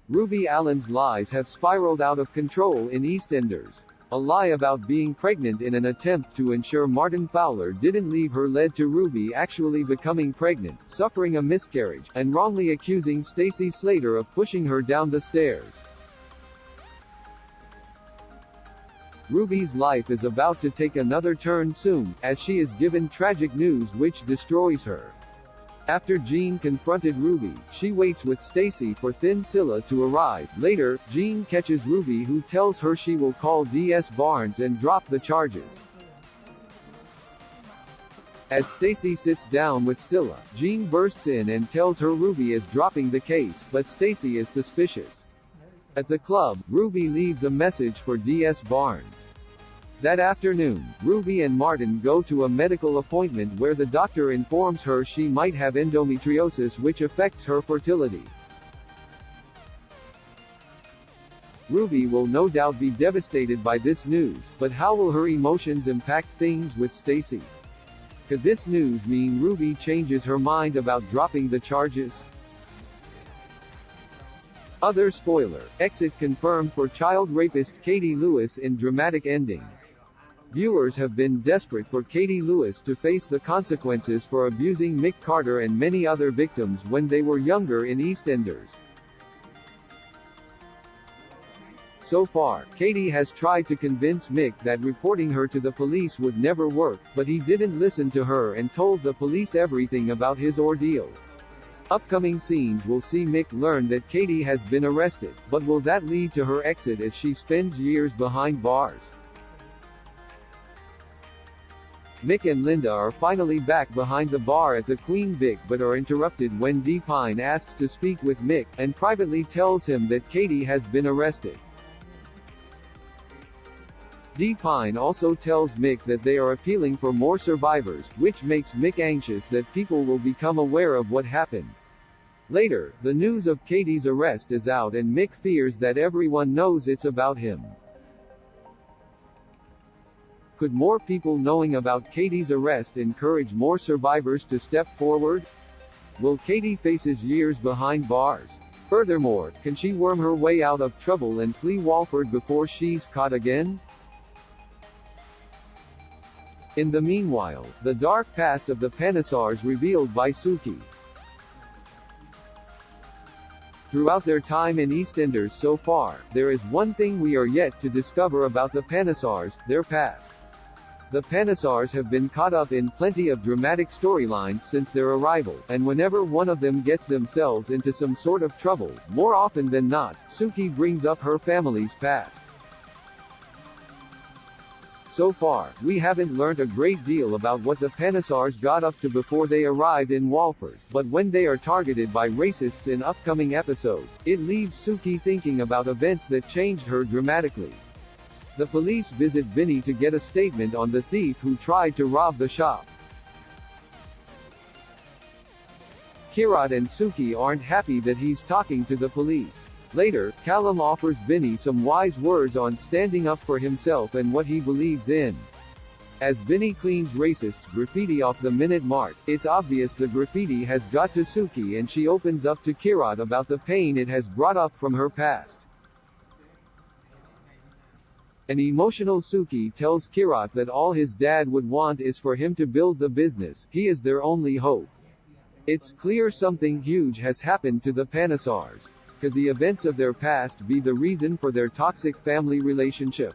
Ruby Allen's lies have spiraled out of control in EastEnders. A lie about being pregnant in an attempt to ensure Martin Fowler didn't leave her led to Ruby actually becoming pregnant, suffering a miscarriage, and wrongly accusing Stacey Slater of pushing her down the stairs. Ruby's life is about to take another turn soon, as she is given tragic news which destroys her. After Jean confronted Ruby, she waits with Stacey for Thin Scylla to arrive. Later, Jean catches Ruby, who tells her she will call DS Barnes and drop the charges. As Stacey sits down with Scylla, Jean bursts in and tells her Ruby is dropping the case, but Stacey is suspicious. At the club, Ruby leaves a message for DS Barnes. That afternoon, Ruby and Martin go to a medical appointment where the doctor informs her she might have endometriosis, which affects her fertility. Ruby will no doubt be devastated by this news, but how will her emotions impact things with Stacey? Could this news mean Ruby changes her mind about dropping the charges? Other spoiler: exit confirmed for child rapist Katy Lewis in dramatic ending. Viewers have been desperate for Katy Lewis to face the consequences for abusing Mick Carter and many other victims when they were younger in EastEnders. So far, Katy has tried to convince Mick that reporting her to the police would never work, but he didn't listen to her and told the police everything about his ordeal. Upcoming scenes will see Mick learn that Katy has been arrested, but will that lead to her exit as she spends years behind bars? Mick and Linda are finally back behind the bar at the Queen Vic but are interrupted when Dee Pine asks to speak with Mick, and privately tells him that Katy has been arrested. Dee Pine also tells Mick that they are appealing for more survivors, which makes Mick anxious that people will become aware of what happened. Later, the news of Katy's arrest is out and Mick fears that everyone knows it's about him. Could more people knowing about Katy's arrest encourage more survivors to step forward? Will Katy faces years behind bars? Furthermore, can she worm her way out of trouble and flee Walford before she's caught again? In the meanwhile, the dark past of the Panesars revealed by Suki. Throughout their time in EastEnders so far, there is one thing we are yet to discover about the Panesars: their past. The Panesars have been caught up in plenty of dramatic storylines since their arrival, and whenever one of them gets themselves into some sort of trouble, more often than not, Suki brings up her family's past. So far, we haven't learnt a great deal about what the Panesars got up to before they arrived in Walford, but when they are targeted by racists in upcoming episodes, it leaves Suki thinking about events that changed her dramatically. The police visit Vinny to get a statement on the thief who tried to rob the shop. Kirat and Suki aren't happy that he's talking to the police. Later, Callum offers Vinny some wise words on standing up for himself and what he believes in. As Vinny cleans racists' graffiti off the minute mark, it's obvious the graffiti has got to Suki and she opens up to Kirat about the pain it has brought up from her past. An emotional Suki tells Kirat that all his dad would want is for him to build the business, he is their only hope. It's clear something huge has happened to the Panesars. Could the events of their past be the reason for their toxic family relationship?